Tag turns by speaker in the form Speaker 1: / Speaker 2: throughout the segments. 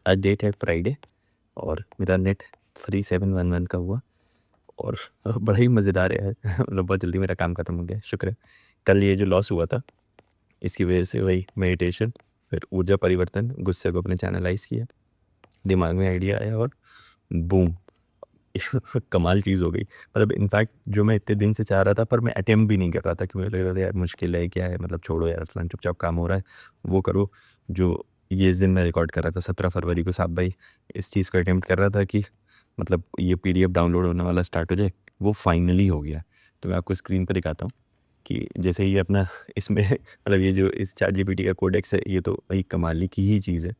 Speaker 1: आज डेट है फ्राइडे और मेरा नेट 3711 का हुआ और बड़ा ही मज़ेदार है। मतलब बहुत जल्दी मेरा काम ख़त्म हो गया, शुक्र है। कल ये जो लॉस हुआ था, इसकी वजह से वही मेडिटेशन, फिर ऊर्जा परिवर्तन, गुस्से को अपने चैनलाइज़ किया, दिमाग में आइडिया आया और बूम! कमाल चीज़ हो गई। मतलब इनफैक्ट जो मैं इतने दिन से चाह रहा था, पर मैं अटेम्प्ट भी नहीं कर रहा था, क्योंकि मुझे लग रहा था यार मुश्किल है, क्या है, मतलब छोड़ो यार अरसलान, चुपचाप काम हो रहा है, वो करो। जो ये इस दिन मैं रिकॉर्ड कर रहा था 17 फरवरी को, साहब भाई इस चीज़ को अटेम्प्ट कर रहा था कि मतलब ये पीडीएफ डाउनलोड होने वाला स्टार्ट हो जाए, वो फाइनली हो गया। तो मैं आपको स्क्रीन पे दिखाता हूँ कि जैसे ये अपना इसमें मतलब ये जो इस चैटजीपीटी का कोडेक्स है, ये तो भाई कमाल की ही चीज़ है।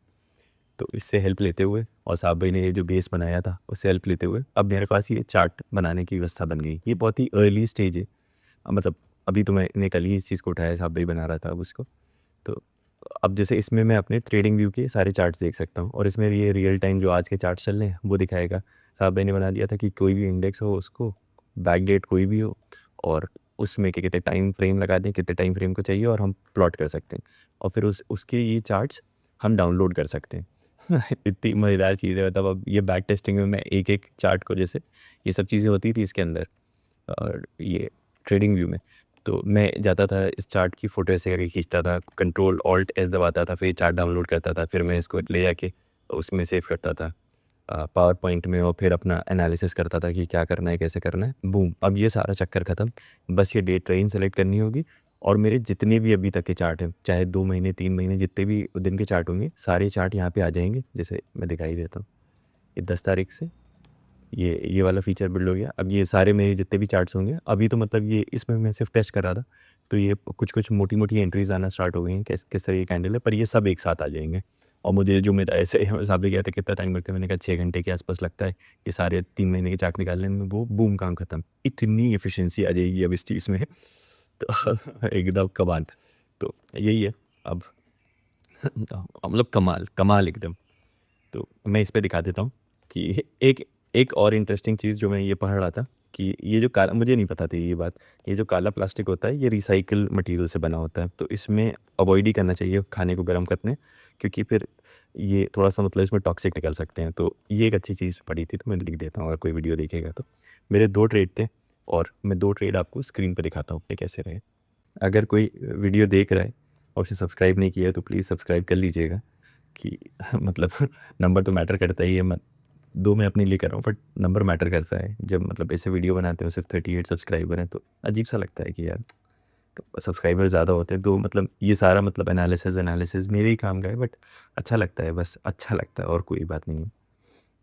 Speaker 1: तो इससे हेल्प लेते हुए और साहब भाई ने ये जो बेस बनाया था उससे हेल्प लेते हुए अब मेरे पास ये चार्ट बनाने की व्यवस्था बन गई। ये बहुत ही अर्ली स्टेज है। मतलब अभी तो मैंने कल ही इस चीज़ को उठाया, साहब भाई बना रहा था अब उसको। तो अब जैसे इसमें मैं अपने ट्रेडिंग व्यू के सारे चार्ट्स देख सकता हूँ और इसमें ये रियल टाइम जो आज के चार्ट्स चल रहे हैं वो दिखाएगा। साहब भाई ने बना दिया था कि कोई भी इंडेक्स हो, उसको बैक डेट कोई भी हो और उसमें कितने टाइम फ्रेम लगा दें, कितने टाइम फ्रेम को चाहिए और हम प्लॉट कर सकते हैं और फिर उसके ये चार्ट्स हम डाउनलोड कर सकते हैं। इतनी मज़ेदार चीज़ है। मतलब अब ये बैक टेस्टिंग में मैं एक-एक चार्ट को, जैसे ये सब चीज़ें होती थी इसके अंदर और ये ट्रेडिंग व्यू में, तो मैं जाता था इस चार्ट की फ़ोटो ऐसे करके खींचता था, कंट्रोल ऑल्ट एस दबाता था, फिर ये चार्ट डाउनलोड करता था, फिर मैं इसको ले जाके उसमें सेव करता था पावर पॉइंट में और फिर अपना एनालिसिस करता था कि क्या करना है, कैसे करना है। बूम! अब ये सारा चक्कर ख़त्म। बस ये डेट रेंज सेलेक्ट करनी होगी और मेरे जितने भी अभी तक के चार्ट हैं, चाहे 2 महीने, 3 महीने, जितने भी दिन के चार्ट होंगे, सारे चार्ट यहाँ पे आ जाएँगे। जैसे मैं दिखाई देता हूँ, ये 10 तारीख से ये वाला फ़ीचर बिल्ड हो गया। अब ये सारे मेरे जितने भी चार्ट्स होंगे, अभी तो मतलब ये इसमें मैं सिर्फ़ टेस्ट कर रहा था, तो ये कुछ-कुछ मोटी-मोटी एंट्रीज़ आना स्टार्ट हो गई हैं, किस तरह की कैंडल है, पर ये सब एक साथ आ जाएँगे। और मुझे जो मेरा ऐसे हिसाब से गया था कितना टाइम लगता है, मैंने कहा 6 घंटे के आस-पास लगता है, ये सारे 3 महीने के चार्ट निकालने में, वो बूम काम खत्म। इतनी एफिशिएंसी आ जाएगी अब इस चीज़ में, तो एकदम कमाल। तो यही है अब। मतलब कमाल, कमाल एकदम। तो मैं इस पे दिखा देता हूँ कि एक एक और इंटरेस्टिंग चीज़ जो मैं ये पढ़ रहा था कि ये जो काला, मुझे नहीं पता थी ये बात, ये जो काला प्लास्टिक होता है ये रिसाइकिल मटेरियल से बना होता है, तो इसमें अवॉइड ही करना चाहिए खाने को गर्म करने, क्योंकि फिर ये थोड़ा-सा मतलब इसमें टॉक्सिक निकल सकते हैं। तो ये एक अच्छी चीज़ पड़ी थी, तो मैं लिख देता हूँ अगर कोई वीडियो देखेगा तो। मेरे 2 ट्रेड थे और मैं 2 ट्रेड आपको स्क्रीन पे दिखाता हूँ कि कैसे रहे। अगर कोई वीडियो देख रहा है और उसे सब्सक्राइब नहीं किया है तो प्लीज़ सब्सक्राइब कर लीजिएगा कि मतलब नंबर तो मैटर करता ही है। 2 मैं अपने लिए कर रहा हूँ, बट नंबर मैटर करता है। जब मतलब ऐसे वीडियो बनाते हो सिर्फ 38 सब्सक्राइबर हैं, तो अजीब-सा लगता है कि यार सब्सक्राइबर ज़्यादा होते हैं, तो मतलब ये सारा मतलब एनालिसिस वैनालिसिस मेरे ही काम का है, बट अच्छा लगता है, बस अच्छा लगता है और कोई बात नहीं है।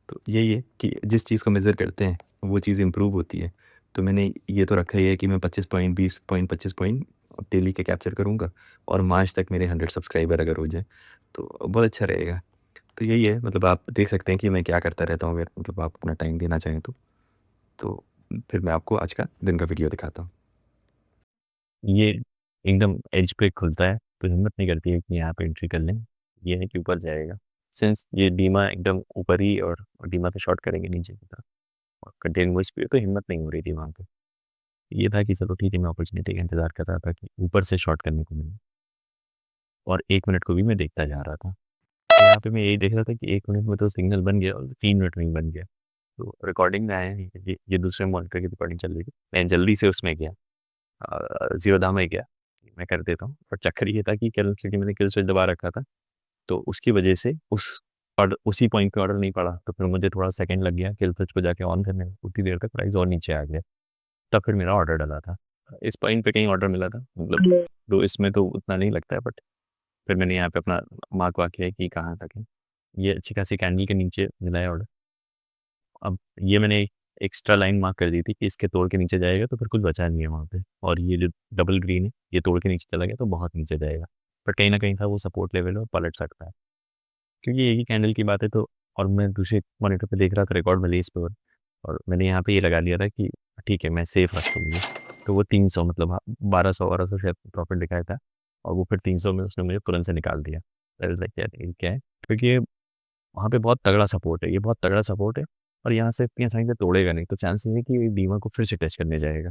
Speaker 1: तो यही है कि जिस चीज़ को मेज़र करते हैं, वो चीज़ इम्प्रूव होती है। तो मैंने ये तो रखा ही है कि मैं 25 पॉइंट, 20 पॉइंट, 25 पॉइंट डेली के कैप्चर करूँगा और मार्च तक मेरे 100 सब्सक्राइबर अगर हो जाए, तो बहुत अच्छा रहेगा। तो यही है, मतलब आप देख सकते हैं कि मैं क्या करता रहता हूँ, अगर मतलब आप अपना टाइम देना चाहें तो। तो फिर मैं आपको आज का दिन का वीडियो दिखाता हूँ। ये एकदम एज पे खुलता है, तो हिम्मत नहीं करती है कि यहाँ पे एंट्री कर लें। ये है कि ऊपर जाएगा। सिंस ये डीमा एकदम ऊपर ही और डीमा पे शॉर्ट करेंगे नीचे की तरफ और कंटिन्यूअस स्पीड, तो हिम्मत नहीं हो रही थी वहाँ पे। ये था कि चलो ठीक है, मैं अपॉर्च्युनिटी का इंतज़ार कर रहा था कि ऊपर से शॉर्ट करने को मिले और 1 मिनट को भी मैं देखता जा रहा था। यहाँ पे मैं यही देख रहा था कि 1 मिनट में तो सिग्नल बन गया और 3 मिनट में ही बन गया। तो रिकॉर्डिंग में आया नहीं, ये दूसरे मॉनिटर की रिकॉर्डिंग चल रही थी। मैं जल्दी से उसमें गया, ज़ीरोधा में गया, मैं कर देता हूँ। और चक्कर ये था कि कल क्योंकि मैंने किल स्विच दबा रखा था, तो उसकी वजह से उसी पॉइंट पे ऑर्डर नहीं पड़ा, तो फिर मुझे थोड़ा सेकंड लग गया किल स्विच को जाके ऑन करने में, उतनी देर तक प्राइस और नीचे आ गया। तब फिर मेरा ऑर्डर डला था। इस पॉइंट पे कहीं ऑर्डर मिला था, मतलब तो इसमें तो उतना नहीं लगता है, बट फिर मैंने यहाँ पे अपना मार्क वार्क किया कि कहाँ तक है। ये अच्छी खासी कैंडल के नीचे मिला है ऑर्डर। अब ये मैंने एक्स्ट्रा लाइन मार्क कर दी थी कि इसके तोड़ के नीचे जाएगा तो फिर कुछ बचा नहीं है वहाँ पे, और ये जो डबल ग्रीन है ये तोड़ के नीचे चला गया तो बहुत नीचे जाएगा, पर कहीं ना कहीं था वो सपोर्ट लेवल है और पलट सकता है, क्योंकि एक ही कैंडल की बात है। तो और मैं दूसरे मॉनिटर पे देख रहा था रिकॉर्ड वाले इस पे, और मैंने यहाँ पे ये लगा लिया था कि ठीक है मैं सेफ रखता हूँ ये। तो वो 300 मतलब 1200 शायद प्रॉफिट दिखाया था, और वो फिर 300 में उसने मुझे तुरंत से निकाल दिया। लाइक यार ये क्या है, क्योंकि वहाँ पे बहुत तगड़ा सपोर्ट है, ये बहुत तगड़ा सपोर्ट है, और यहाँ से इतनी आसानी से तोड़ेगा नहीं, तो चांसेस है कि ये डीमा को फिर से टेस्ट करने जाएगा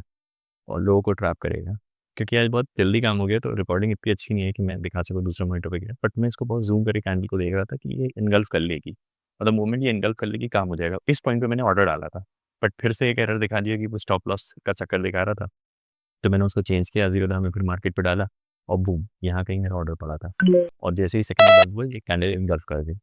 Speaker 1: और लोगों को ट्रैप करेगा। क्योंकि आज बहुत जल्दी काम हो गया, तो रिकॉर्डिंग इतनी अच्छी नहीं है कि मैं दिखा सकूँ दूसरा मॉनिटर पे गया, बट मैं इसको बहुत ज़ूम करके कैंडल को देख रहा था कि ये इनगल्फ कर लेगी, और द मोमेंट ये इनगल्फ कर लेगी काम हो जाएगा। इस पॉइंट पे मैंने ऑर्डर डाला था, बट फिर से एक एरर दिखा दिया कि वो स्टॉप लॉस का चक्कर दिखा रहा था, तो मैंने उसको चेंज किया, ज़ीरो था, मैं फिर मार्केट पे डाला और बूम! यहाँ कहीं मेरा ऑर्डर पड़ा था, और जैसे ही सेकंड में बंद हुआ, ये कैंडल इनगल्फ कर गई,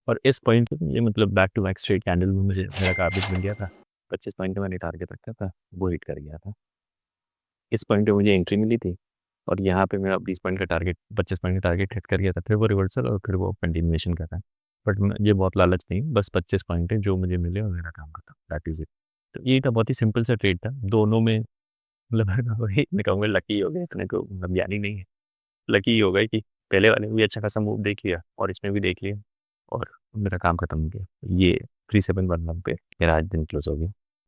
Speaker 1: और इस पॉइंट पे ये मतलब back to back straight candle में मुझे मेरा टारगेट मिल गया था। 25 पॉइंट का मैंने टारगेट रखा था, वो हिट कर गया था। इस पॉइंट पे मुझे एंट्री मिली थी, और यहाँ पे मेरा 20 पॉइंट का टारगेट, 25 पॉइंट का टारगेट हिट कर गया था। फिर वो रिवर्सल और फिर वो कंटिन्यूएशन कर रहा है। बट मुझे बहुत लालच नहीं, बस 25 पॉइंट है जो मुझे मिले और मेरा काम खत्म, दैट इज़ इट। तो ये था बहुत ही सिंपल सा ट्रेड था। दोनों में मतलब वही मैं कहूँगा लकी हो गया, इतने को मतलब ज्ञानी नहीं है। लकी हो गए कि पहले वाले में भी अच्छा खासा मूव देख लिया और इसमें भी देख लिया, और मेरा काम खत्म हो गया। ये 3711 पे मेरा आज दिन क्लोज़ हो गया।